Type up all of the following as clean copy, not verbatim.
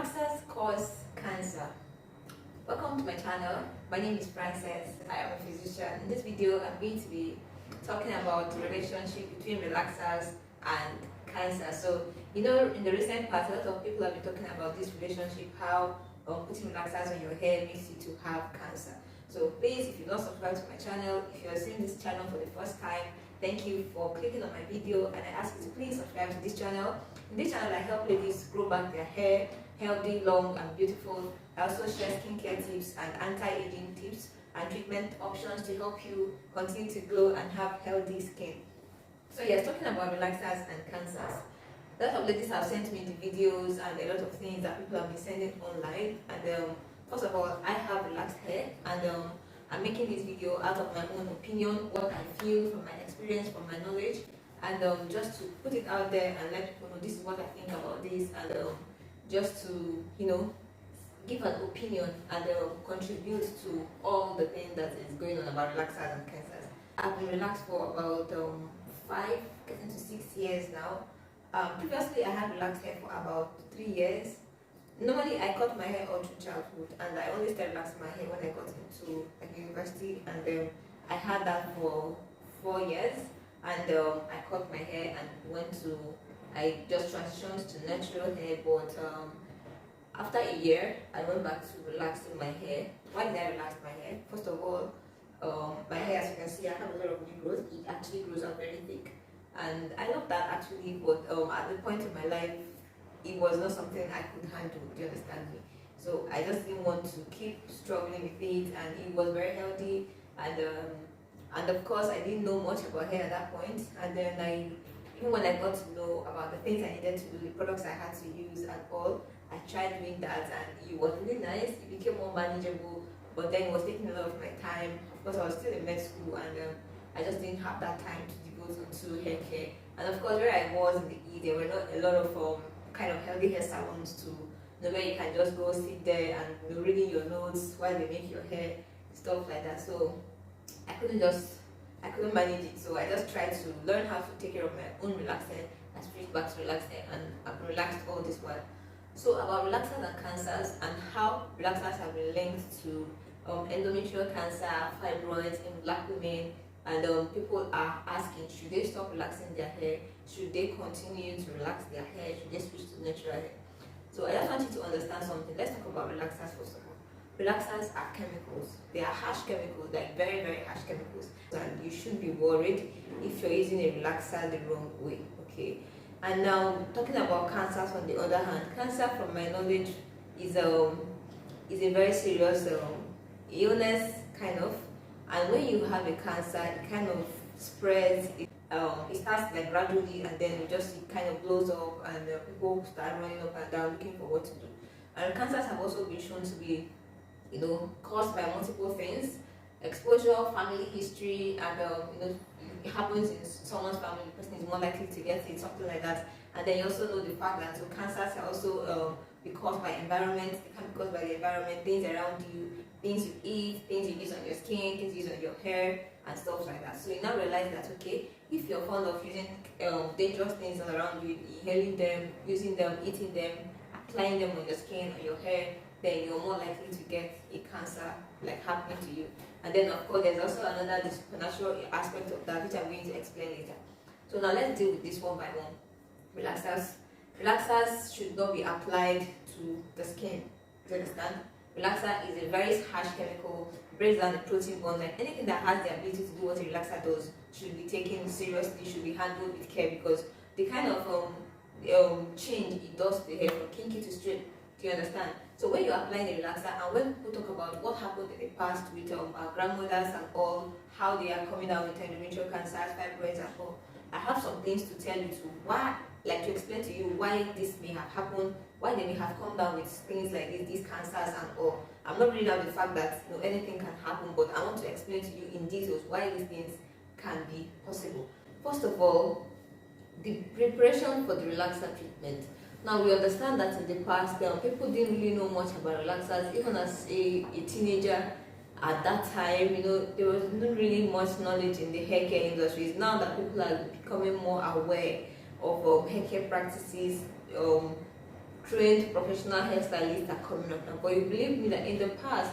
Relaxers cause cancer. Welcome to my channel. My name is Princess. I am a physician. In this video, I'm going to be talking about the relationship between relaxers and cancer. So, in the recent past, a lot of people have been talking about this relationship, how putting relaxers on your hair makes you to have cancer. So please, if you're not subscribed to my channel, if you're seeing this channel for the first time, thank you for clicking on my video, and I ask you to please subscribe to this channel. In this channel, I help ladies grow back their hair healthy, long and beautiful. I also share skincare tips and anti-aging tips and treatment options to help you continue to glow and have healthy skin. So yes, talking about relaxers and cancers. A lot of ladies have sent me the videos and a lot of things that people have been sending online. And first of all, I have relaxed hair, and I'm making this video out of my own opinion, what I feel from my experience, from my knowledge, and just to put it out there and let people know this is what I think about this, and just to give an opinion and contribute to all the things that is going on about relaxers and cancers. I've been relaxed for about 5 getting to 6 years now. Previously I had relaxed hair for about 3 years. Normally I cut my hair all through childhood, and I only started relaxing my hair when I got into university, and then I had that for 4 years, and I cut my hair and I just transitioned to natural hair. But after a year I went back to relaxing my hair. Why did I relax my hair? First of all, my hair, as you can see, I have a lot of new growth. It actually grows out very thick, and I love that actually, but at the point in my life it was not something I could handle. Do you understand me? So I just didn't want to keep struggling with it, and it was very healthy, and of course I didn't know much about hair at that point. And then even when I got to know about the things I needed to do, the products I had to use and all, I tried doing that, and it was really nice. It became more manageable, but then it was taking a lot of my time because I was still in med school, and I just didn't have that time to devote to hair care. And of course, where I was in the E, there were not a lot of kind of healthy hair salons to where you can just go sit there and reading your notes while they make your hair, stuff like that. So I couldn't manage it. So I just tried to learn how to take care of my own relaxing. I switched back to relaxing, and I've relaxed all this while. So about relaxers and cancers, and how relaxers have been linked to endometrial cancer, fibroids in black women, and people are asking, should they stop relaxing their hair? Should they continue to relax their hair? Should they switch to natural hair? So I just want you to understand something. Let's talk about relaxers first of all. Relaxers are chemicals. They are harsh chemicals, like very, very harsh chemicals. And you should be worried if you're using a relaxer the wrong way, okay? And now, talking about cancers on the other hand, cancer from my knowledge is a very serious illness, kind of. And when you have a cancer, it kind of spreads. It starts like gradually, and then it kind of blows up, and people start running up and down looking for what to do. And cancers have also been shown to be caused by multiple things: exposure, family history, and it happens in someone's family, the person is more likely to get it, something like that. And then you also know the fact that cancers are also be caused by environment. They can be caused by the environment, things around you, things you eat, things you use on your skin, things you use on your hair, and stuff like that. So you now realize that, okay, if you're fond of using dangerous things around you, inhaling them, using them, eating them, applying them on your skin or your hair, then you're more likely to get a cancer like happening to you. And then of course there's also another supernatural aspect of that, which I'm going to explain later. So now let's deal with this one by one. Relaxers should not be applied to the skin. Do you understand? Relaxer is a very harsh chemical, breaks down the protein bonds, and anything that has the ability to do what a relaxer does should be taken seriously, should be handled with care, because the kind of change it does to the hair from kinky to straight. Do you understand? So when you're applying a relaxer, and when people talk about what happened in the past with our grandmothers and all, how they are coming out with endometrial cancers, fibroids and all, I have some things to tell you to explain to you why this may have happened, why they may have come down with things like this, these cancers and all. I'm not reading out the fact that anything can happen, but I want to explain to you in details why these things can be possible. First of all, the preparation for the relaxer treatment. Now we understand that in the past, people didn't really know much about relaxers. Even as a teenager at that time, there was not really much knowledge in the hair care industry. It's now that people are becoming more aware of hair care practices, trained professional hairstylists are coming up now. But you believe me that in the past,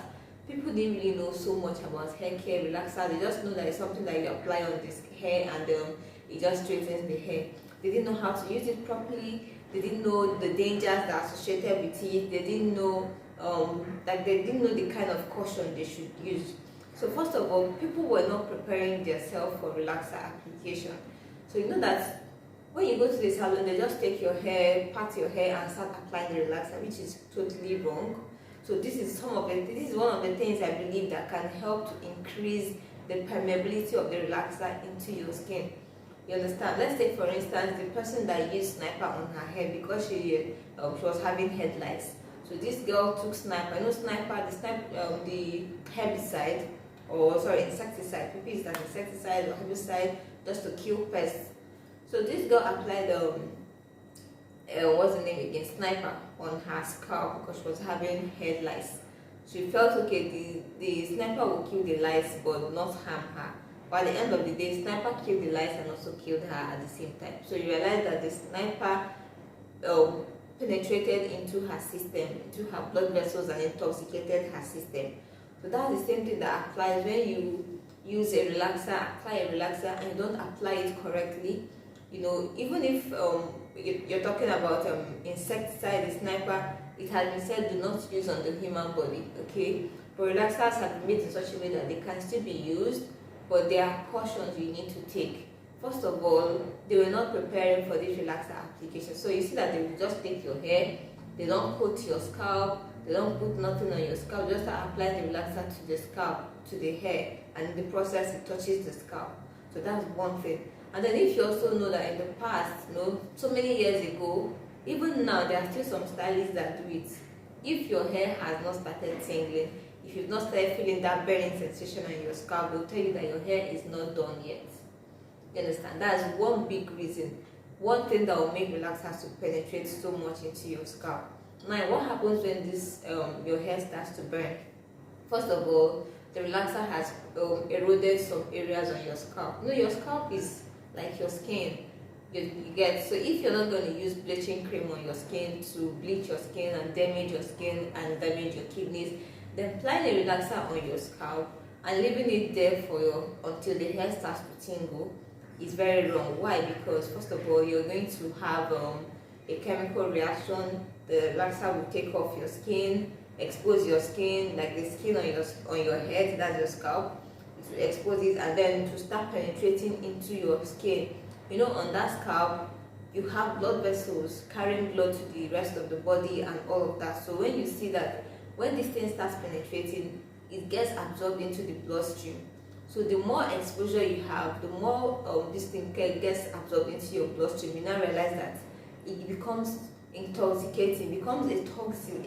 people didn't really know so much about hair care relaxer. They just know that it's something that you apply on this hair and it just straightens the hair. They didn't know how to use it properly. They didn't know the dangers that are associated with it. They didn't know they didn't know the kind of caution they should use. So first of all, people were not preparing themselves for relaxer application. So you know that when you go to the salon, they just take your hair, pat your hair, and start applying the relaxer, which is totally wrong. So this is one of the things I believe that can help to increase the permeability of the relaxer into your skin. You understand? Let's take for instance the person that used sniper on her hair because she was having head lice. So this girl took sniper. I know sniper, the herbicide, or sorry, insecticide. People use that insecticide or herbicide just to kill pests. So this girl applied what's the name again, sniper on her scalp because she was having head lice. She felt okay, the sniper will kill the lice but not harm her. But at the end of the day, sniper killed the lice and also killed her at the same time. So you realize that the sniper penetrated into her system, into her blood vessels, and intoxicated her system. So that's the same thing that applies when you use a relaxer, apply a relaxer, and you don't apply it correctly. You know, even if you're talking about insecticide, the sniper, it has been said do not use on the human body, okay? But relaxers have been made in such a way that they can still be used, but there are cautions you need to take. First of all, they were not preparing for this relaxer application. So you see that they will just take your hair, they don't coat your scalp, they don't put nothing on your scalp, just apply the relaxer to the scalp, to the hair, and in the process it touches the scalp. So that's one thing. And then if you also know that in the past, so many years ago, even now there are still some stylists that do it. If your hair has not started tingling, if you've not started feeling that burning sensation on your scalp, they'll tell you that your hair is not done yet. You understand? That's one big reason. One thing that will make relaxers to penetrate so much into your scalp. Now, what happens when this your hair starts to burn? First of all, the relaxer has eroded some areas on your scalp. Your scalp is like your skin. You get, so if you're not going to use bleaching cream on your skin to bleach your skin and damage your skin and damage your kidneys, then applying a relaxer on your scalp and leaving it there until the hair starts to tingle is very wrong. Why? Because first of all, you're going to have a chemical reaction. The relaxer will take off your skin, expose your skin, like the skin on your head, that's your scalp. It will expose it, and then to start penetrating into your skin. On that scalp, you have blood vessels carrying blood to the rest of the body and all of that. So when you see that, when this thing starts penetrating, it gets absorbed into the bloodstream. So the more exposure you have, the more this thing gets absorbed into your bloodstream. You now realize that it becomes intoxicating, becomes a toxin,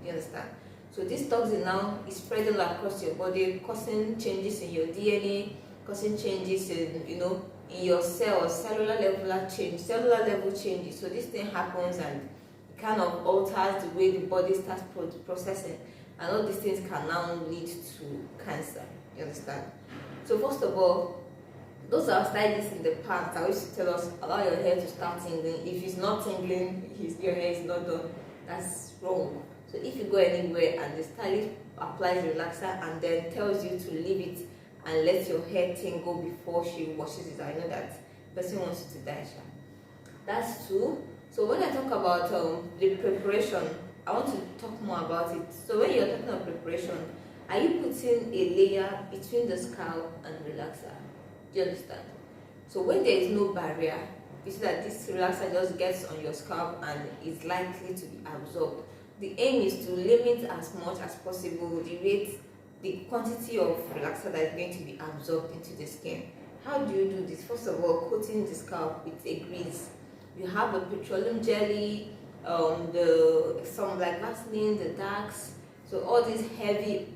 you understand? So this toxin now is spreading across your body, causing changes in your DNA, causing changes in, in your cells, cellular level changes. So this thing happens and it kind of alters the way the body starts processing, and all these things can now lead to cancer. You understand? So first of all, those are stylists in the past that used to tell us, allow your hair to start tingling. If it's not tingling, your hair is not done. That's wrong. So if you go anywhere and the stylist applies relaxer and then tells you to leave it and let your hair tingle before she washes it, I know that the person wants you to die. That's two. So when I talk about the preparation, I want to talk more about it. So when you're talking about preparation, are you putting a layer between the scalp and relaxer? Do you understand? So when there is no barrier, you see that this relaxer just gets on your scalp and is likely to be absorbed. The aim is to limit as much as possible the quantity of relaxer that is going to be absorbed into the skin. How do you do this? First of all, coating the scalp with a grease. You have a petroleum jelly, some like Vaseline, the Dax. So all these heavy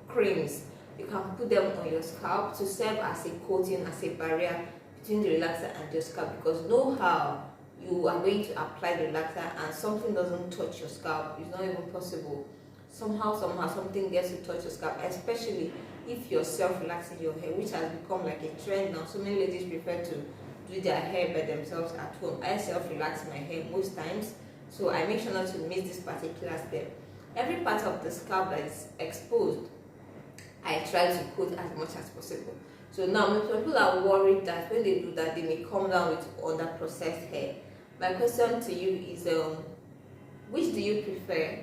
creams, you can put them on your scalp to serve as a coating, as a barrier between the relaxer and your scalp, because know how you are going to apply the relaxer and something doesn't touch your scalp. It's not even possible. Somehow something gets to touch your scalp, especially if you're self-relaxing your hair, which has become like a trend now. So many ladies prefer to do their hair by themselves at home. I self-relax my hair most times. So I make sure not to miss this particular step. Every part of the scalp that is exposed, I try to coat as much as possible. So now most people are worried that when they do that, they may come down with under processed hair. My question to you is, which do you prefer?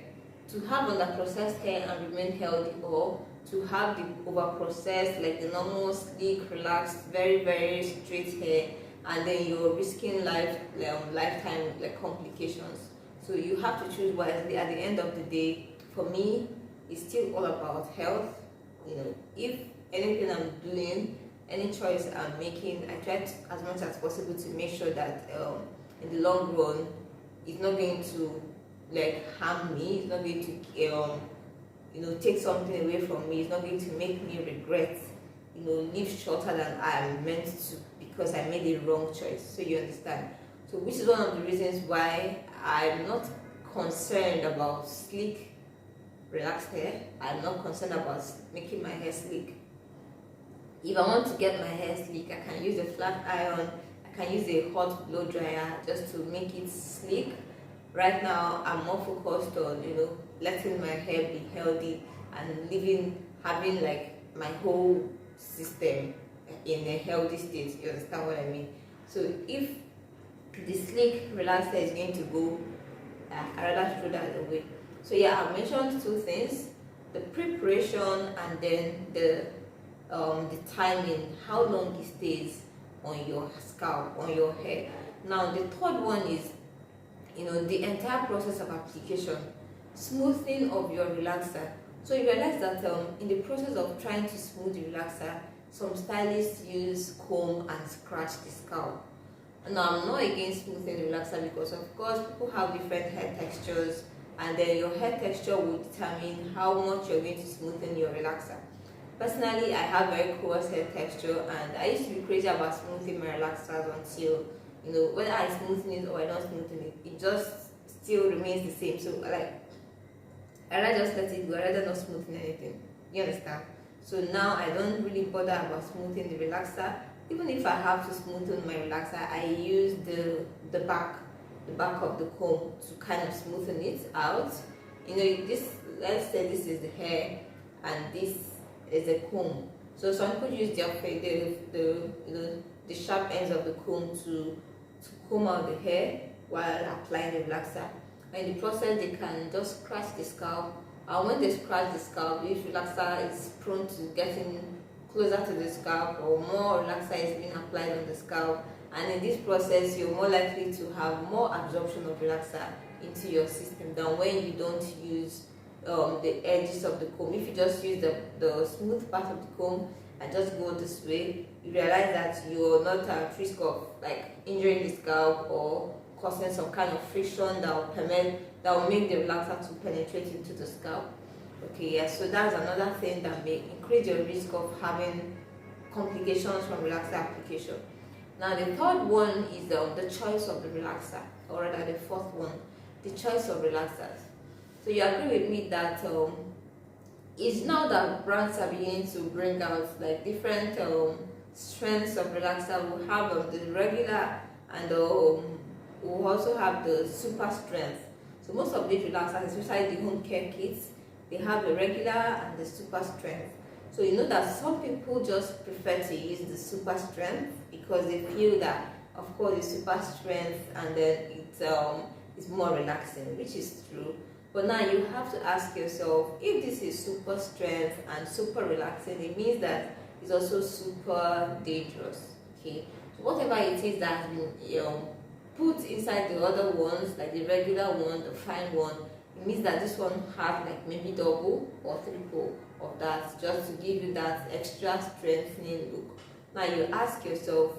To have under processed hair and remain healthy, or to have the over processed, like the normal sleek, relaxed, very very straight hair, and then you're risking lifetime like complications? So you have to choose wisely. At the end of the day, for me, it's still all about health. If anything I'm doing, any choice I'm making, I try to, as much as possible, to make sure that in the long run it's not going to like harm me, it's not going to take something away from me, it's not going to make me regret live shorter than I'm meant to, because I made a wrong choice. So you understand. So which is one of the reasons why I'm not concerned about sleek, relaxed hair. I'm not concerned about making my hair sleek. If I want to get my hair sleek, I can use a flat iron, I can use a hot blow dryer just to make it sleek. Right now, I'm more focused on letting my hair be healthy and having like my whole system in a healthy state. You understand what I mean? So if the sleek, relaxed hair is going to go, I rather throw that away. So yeah, I've mentioned two things: the preparation and then the timing, how long it stays on your scalp, on your hair. Now the third one is the entire process of application, smoothing of your relaxer. So you realize that in the process of trying to smooth the relaxer, some stylists use comb and scratch the scalp. Now I'm not against smoothing the relaxer, because of course people have different hair textures, and then your hair texture will determine how much you're going to smoothen your relaxer. Personally, I have very coarse hair texture, and I used to be crazy about smoothing my relaxers until whether I smoothen it or I don't smoothen it, it just still remains the same. So like, I rather just let it go, I rather not smoothen anything. You understand? So now I don't really bother about smoothing the relaxer. Even if I have to smoothen my relaxer, I use the back of the comb to kind of smoothen it out. Let's say this is the hair and this is a comb. So some people use the sharp ends of the comb to comb out the hair while applying the relaxer. And in the process, they can just scratch the scalp. And when they scratch the scalp, if relaxer is prone to getting closer to the scalp, or more relaxer is being applied on the scalp, and in this process, you're more likely to have more absorption of relaxer into your system than when you don't use the edges of the comb. If you just use the smooth part of the comb and just go this way, you realize that you're not at risk of like injuring the scalp or causing some kind of friction that will make the relaxer to penetrate into the scalp. Okay, yeah, so that's another thing that may increase your risk of having complications from relaxer application. Now the third one is the choice of the relaxer, or rather the fourth one, the choice of relaxers. So you agree with me that it's now that brands are beginning to bring out like different strengths of relaxer. We have the regular, and we also have the super strength. So most of these relaxers, especially the home care kits, they have the regular and the super strength. So you know that some people just prefer to use the super strength because they feel that, of course, the super strength and then it's more relaxing, which is true. But now you have to ask yourself, if this is super strength and super relaxing, it means that it's also super dangerous. Okay, so whatever it is that has been put inside the other ones, like the regular one, the fine one, it means that this one has like maybe double or triple of that, just to give you that extra strengthening look. Now you ask yourself,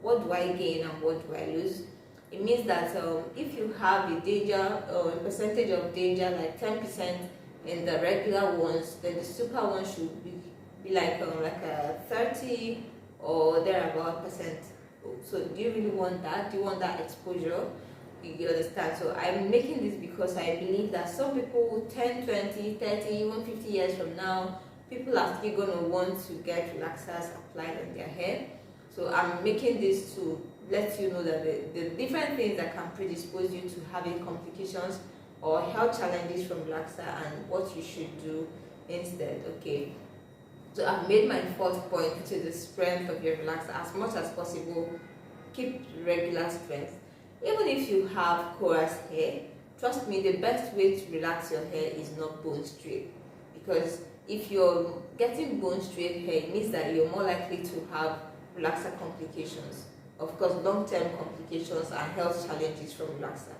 what do I gain and what do I lose? It means that if you have a danger, a percentage of danger like 10% in the regular ones, then the super one should be like a 30 or thereabout percent. So do you really want that? Do you want that exposure? You understand? So I'm making this because I believe that some people 10, 20, 30, even 50 years from now, people are still going to want to get relaxers applied on their hair. So I'm making this to lets you know that the different things that can predispose you to having complications or health challenges from relaxer and what you should do instead. Okay, so I've made my fourth point to the strength of your relaxer. As much as possible, keep regular strength. Even if you have coarse hair, trust me, the best way to relax your hair is not bone straight, because if you're getting bone straight hair, it means that you're more likely to have relaxer complications. Of course, long-term complications and health challenges from relaxer,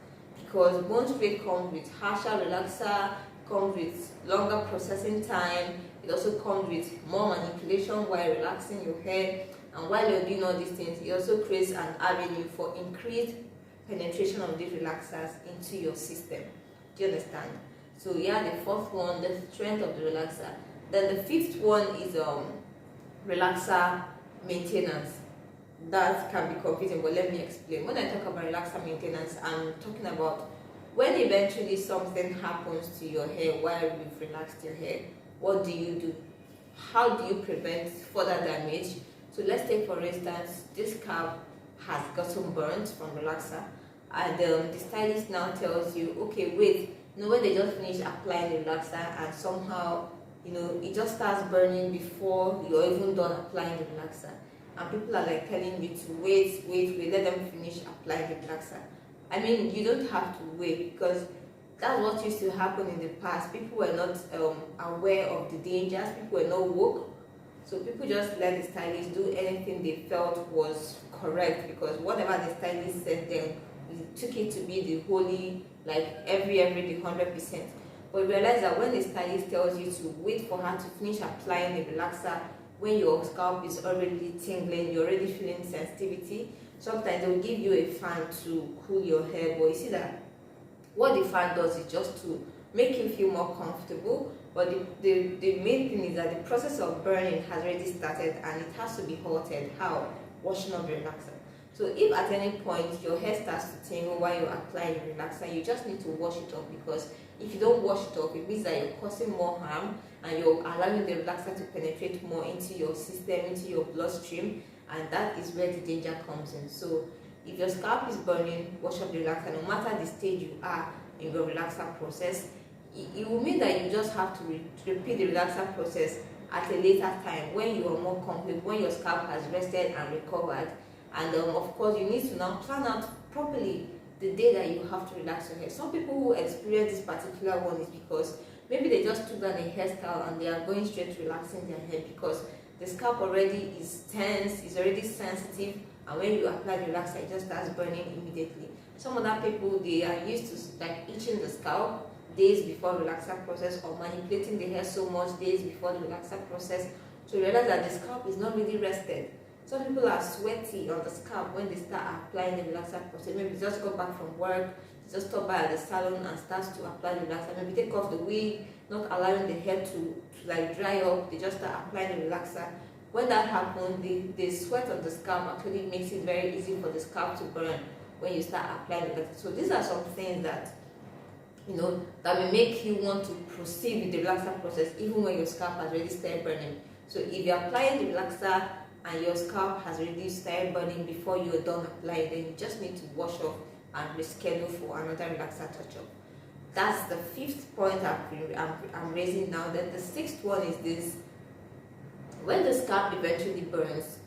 because bone straight comes with harsher relaxer, comes with longer processing time. It also comes with more manipulation while relaxing your hair, and while you're doing all these things, it also creates an avenue for increased penetration of these relaxers into your system. Do you understand? So yeah, the fourth one, the strength of the relaxer. Then the fifth one is relaxer maintenance. That can be confusing, but let me explain. When I talk about relaxer maintenance, I'm talking about when eventually something happens to your hair while you've relaxed your hair. What do you do? How do you prevent further damage? So let's take, for instance, this scalp has gotten burnt from relaxer, and the stylist now tells you, okay, wait, when they just finish applying the relaxer and somehow, it just starts burning before you're even done applying the relaxer. And people are like telling you to wait, let them finish applying the relaxer. I mean, you don't have to wait, because that's what used to happen in the past. People were not aware of the dangers, people were not woke. So people just let the stylist do anything they felt was correct, because whatever the stylist said then, we took it to be the holy, like every the 100%. But realize that when the stylist tells you to wait for her to finish applying the relaxer, when your scalp is already tingling, you're already feeling sensitivity, sometimes they'll give you a fan to cool your hair. But you see that what the fan does is just to make you feel more comfortable. But the main thing is that the process of burning has already started, and it has to be halted. How? Washing off the relaxer. So if at any point your hair starts to tingle while you're applying the relaxer, you just need to wash it off, because if you don't wash it off, it means that you're causing more harm and you're allowing the relaxer to penetrate more into your system, into your bloodstream, and that is where the danger comes in. So if your scalp is burning, wash off the relaxer. No matter the stage you are in your relaxer process, it will mean that you just have to repeat the relaxer process at a later time when you are more complete, when your scalp has rested and recovered. And of course, you need to now plan out properly the day that you have to relax your hair. Some people who experience this particular one is because maybe they just took down a hairstyle and they are going straight to relaxing their hair, because the scalp already is tense, is already sensitive, and when you apply the relaxer, it just starts burning immediately. Some other people, they are used to like itching the scalp days before relaxer process, or manipulating the hair so much days before the relaxer process, to realize that the scalp is not really rested. Some people are sweaty on the scalp when they start applying the relaxer process. Maybe they just go back from work, they just stop by at the salon and start to apply the relaxer. Maybe take off the wig, not allowing the hair to like dry up, they just start applying the relaxer. When that happens, the sweat on the scalp actually makes it very easy for the scalp to burn when you start applying the relaxer. So these are some things that that will make you want to proceed with the relaxer process even when your scalp has already started burning. So if you're applying the relaxer and your scalp has already started burning before you're done applying, then you just need to wash off and reschedule for another relaxer touch-up. That's the fifth point I'm raising now. Then the sixth one is this: when the scalp eventually burns.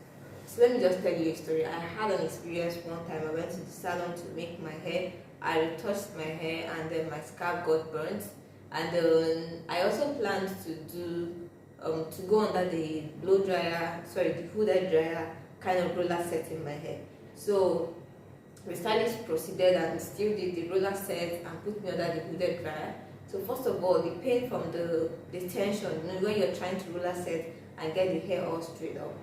So let me just tell you a story. I had an experience one time. I went to the salon to make my hair. I retouched my hair, and then my scalp got burnt. And I also planned to go under the the hooded dryer kind of roller set in my hair. So the stylist proceeded and still did the roller set and put me under the hooded dryer. So first of all, the pain from the tension, when you're trying to roller set and get the hair all straight up,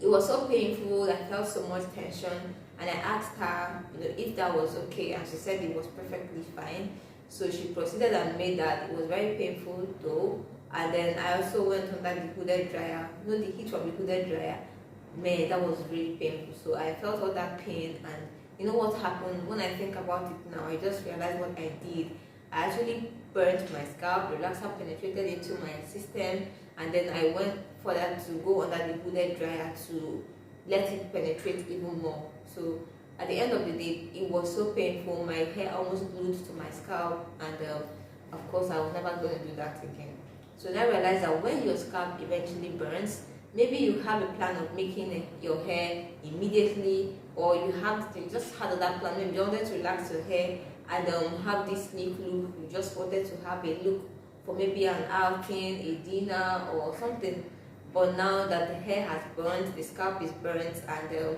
it was so painful. I felt so much tension, and I asked her, if that was okay, and she said it was perfectly fine. So she proceeded and made that. It was very painful though. And then I also went under the hooded dryer. The heat from the hooded dryer, man, that was really painful. So I felt all that pain, and you know what happened? When I think about it now, I just realized what I did. I actually burnt my scalp, the relaxer penetrated into my system, and then I went further to go under the hooded dryer to let it penetrate even more. So at the end of the day, it was so painful. My hair almost glued to my scalp, and of course, I was never going to do that again. So then I realized that when your scalp eventually burns, maybe you have a plan of making your hair immediately, or you just had that plan. Maybe you wanted to relax your hair and have this sleek look. You just wanted to have a look for maybe an outing, a dinner, or something. But now that the hair has burned, the scalp is burnt, and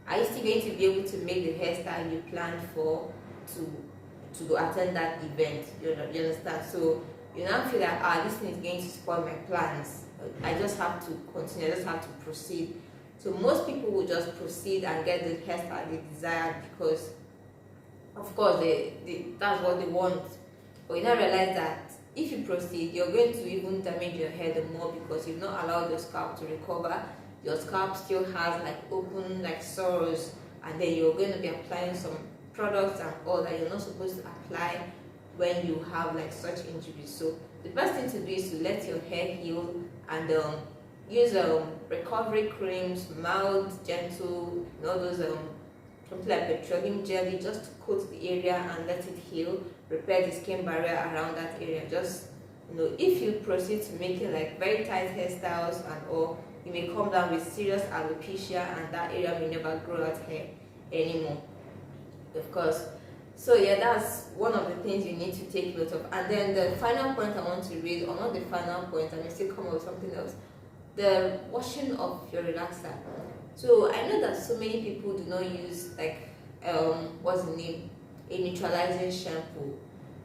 are you still going to be able to make the hairstyle you planned for to attend that event? You understand? So you now feel that this thing is going to spoil my plans. I just have to continue. I just have to proceed. So most people will just proceed and get the hairstyle they desire because, of course, that's what they want. But you now realize that if you proceed, you're going to even damage your hair the more because you've not allowed your scalp to recover. Your scalp still has open sores, and then you're going to be applying some products and all that you're not supposed to apply when you have such injuries. So the best thing to do is to let your hair heal and use recovery creams, mild, gentle, all those something like petroleum jelly, just to coat the area and let it heal, repair the skin barrier around that area. Just if you proceed to making very tight hairstyles and all, you may come down with serious alopecia, and that area may never grow out hair anymore, of course. So yeah, that's one of the things you need to take note of. And then the final point I want to read, or not the final point, I may still come up with something else, the washing of your relaxer. So I know that so many people do not use what's the name, a neutralizing shampoo.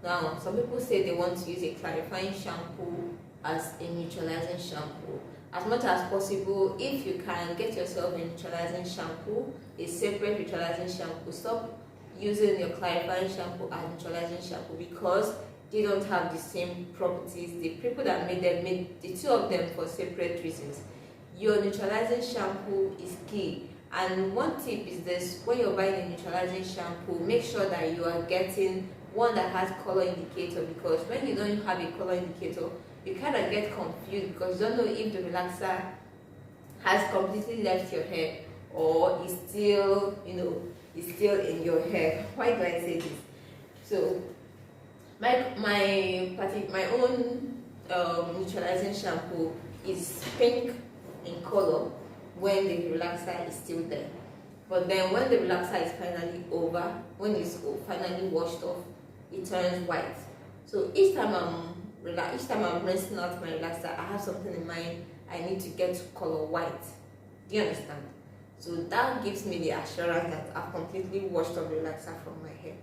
Now some people say they want to use a clarifying shampoo as a neutralizing shampoo. As much as possible, if you can get yourself a neutralizing shampoo, a separate neutralizing shampoo, stop using your clarifying shampoo as neutralizing shampoo because they don't have the same properties. The people that made the two of them for separate reasons. Your neutralizing shampoo is key. And one tip is this: when you're buying a neutralizing shampoo, make sure that you are getting one that has color indicator, because when you don't have a color indicator, you kind of get confused because you don't know if the relaxer has completely left your hair or is still, is still in your hair. Why do I say this? So my own neutralizing shampoo is pink in color when the relaxer is still there. But then when the relaxer is finally over, when it's finally washed off, it turns white. So each time I'm rinsing out my relaxer, I have something in mind. I need to get to color white. Do you understand? So that gives me the assurance that I've completely washed off the relaxer from my hair.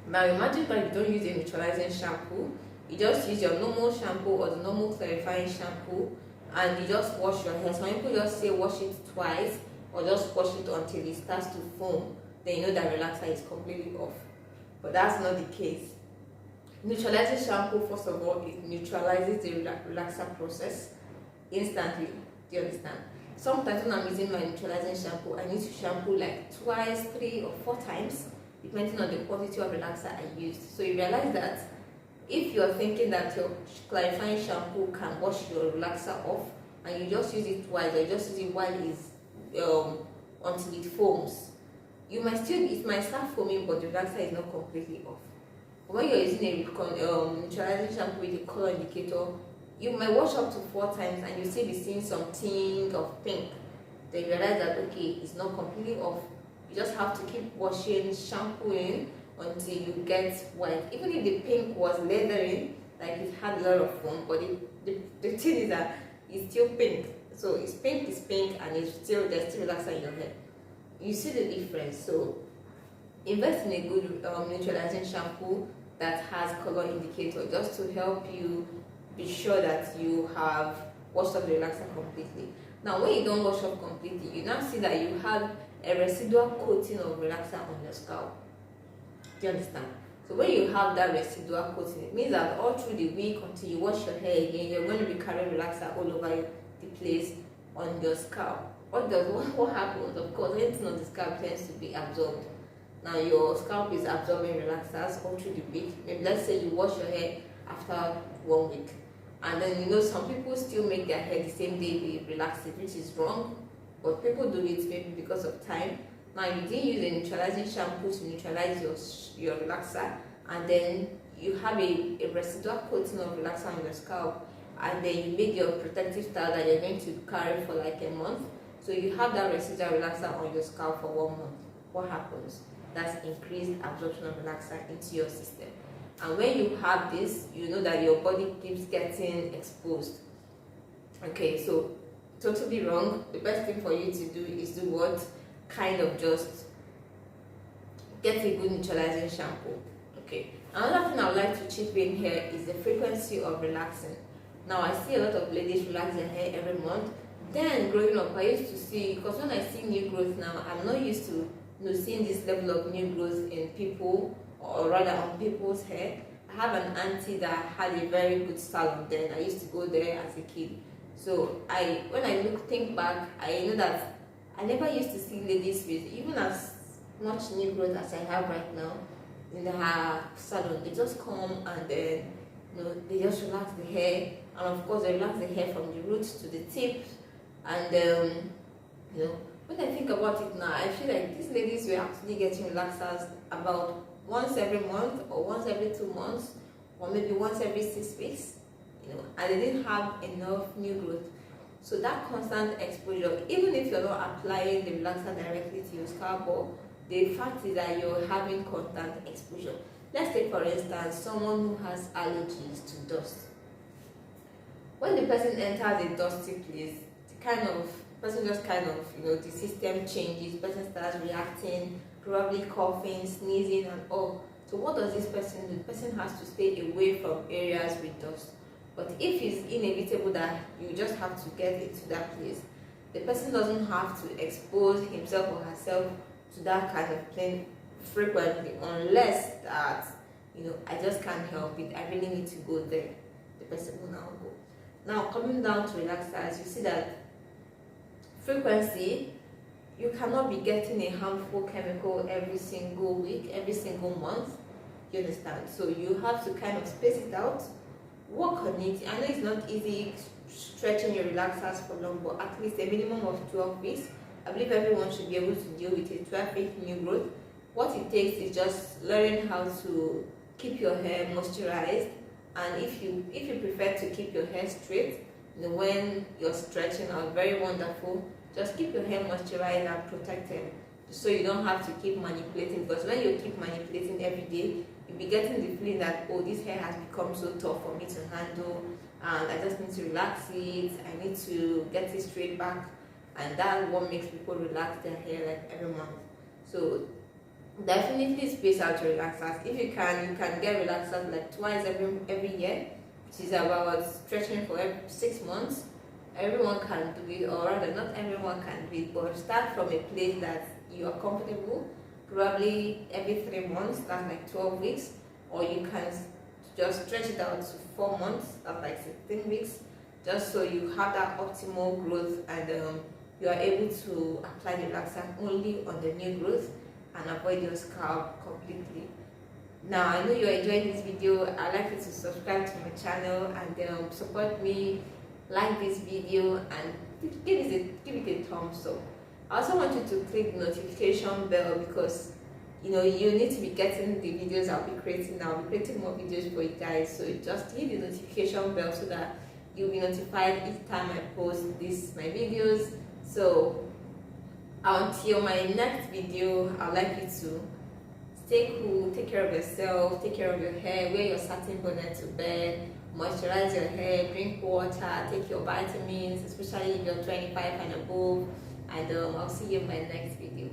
Now imagine that you don't use a neutralizing shampoo. You just use your normal shampoo or the normal clarifying shampoo, and you just wash your hair. Some people just say wash it twice or just wash it until it starts to foam. Then you know that relaxer is completely off. But that's not the case. Neutralizing shampoo, first of all, it neutralizes the relaxer process instantly. Do you understand? Sometimes when I'm using my neutralizing shampoo, I need to shampoo twice, 3 or 4 times, depending on the quantity of relaxer I used. So you realize that if you're thinking that your clarifying shampoo can wash your relaxer off, and you just use it twice, or you just use it while it's until it foams, it might start foaming, but the relaxer is not completely off. When you're using a neutralizing shampoo with a color indicator, you might wash up to 4 times and you still be seeing some tinge of pink. Then you realize that okay, it's not completely off. You just have to keep washing, shampooing until you get white. Even if the pink was leathering, it had a lot of foam, but the thing is that it's still pink. So it's pink, and there's still relaxer in your hair. You see the difference. So invest in a good neutralizing shampoo that has color indicator, just to help you be sure that you have washed off the relaxer completely. Now when you don't wash off completely, you now see that you have a residual coating of relaxer on your scalp. Do you understand? So when you have that residual coating, it means that all through the week until you wash your hair again, you're going to be carrying relaxer all over the place on your scalp. What happens? Of course, anything on the scalp tends to be absorbed. Now your scalp is absorbing relaxers all through the week. Maybe let's say you wash your hair after 1 week, and then some people still make their hair the same day they relax it, which is wrong. But people do it maybe because of time. Now you didn't use a neutralizing shampoo to neutralize your relaxer, and then you have a residual coating of relaxer on your scalp, and then you make your protective style that you're going to carry for like a month. So you have that residual relaxer on your scalp for 1 month. What happens? That's increased absorption of relaxer into your system. And when you have this, you know that your body keeps getting exposed. Okay, so totally wrong. The best thing for you to do is do what? Kind of just get a good neutralizing shampoo. Okay, another thing I would like to chip in here is the frequency of relaxing. Now I see a lot of ladies relax their hair every month. Then growing up, I used to see, because when I see new growth now, I'm not used to seeing this level of new growth in people, or rather on people's hair. I have an auntie that had a very good salon then. I used to go there as a kid. So when I think back, I know that I never used to see ladies with even as much new growth as I have right now in her salon. They just come and then they just relax the hair, and of course they relax the hair from the roots to the tips. And when I think about it now, I feel like these ladies were actually getting relaxers about once every month, or once every 2 months, or maybe once every 6 weeks, and they didn't have enough new growth. So that constant exposure, even if you're not applying the relaxer directly to your scalp, the fact is that you're having constant exposure. Let's take for instance someone who has allergies to dust. When the person enters a dusty place, person just the system changes, the person starts reacting, probably coughing, sneezing and all. So what does this person do? The person has to stay away from areas with dust. But if it's inevitable that you just have to get into that place, the person doesn't have to expose himself or herself to that kind of thing frequently, unless that I just can't help it, I really need to go there. The person will now go. Now coming down to relaxers, you see that frequency, you cannot be getting a harmful chemical every single week, every single month. You understand? So you have to kind of space it out, work on it. I know it's not easy stretching your relaxers for long, but at least a minimum of 12 weeks. I believe everyone should be able to deal with a 12-week new growth. What it takes is just learning how to keep your hair moisturized, and if you prefer to keep your hair straight, when you're stretching out, very wonderful. Just keep your hair moisturized and protected, so you don't have to keep manipulating. Because when you keep manipulating every day, you'll be getting the feeling that, oh, this hair has become so tough for me to handle, and I just need to relax it. I need to get it straight back, and that's what makes people relax their hair like every month. So definitely space out your relaxers. If you can get relaxers like twice every year, which is about stretching for 6 months. Everyone can do it, or rather not everyone can do it, but start from a place that you are comfortable, probably every 3 months, that's like 12 weeks, or you can just stretch it out to 4 months, that's like 16 weeks, just so you have that optimal growth, and you are able to apply the relaxer only on the new growth and avoid your scalp completely. Now I know you're enjoying this video. I'd like you to subscribe to my channel and support me, like this video and give it a thumbs up. I also want you to click the notification bell, because you need to be getting the videos I'll be creating now. I'll be creating more videos for you guys, so just hit the notification bell so that you'll be notified each time I post my videos. So until my next video, I'd like you to stay cool, take care of yourself, take care of your hair, wear your satin bonnet to bed, moisturize your hair, drink water, take your vitamins, especially if you're 25 and above, and I'll see you in my next video.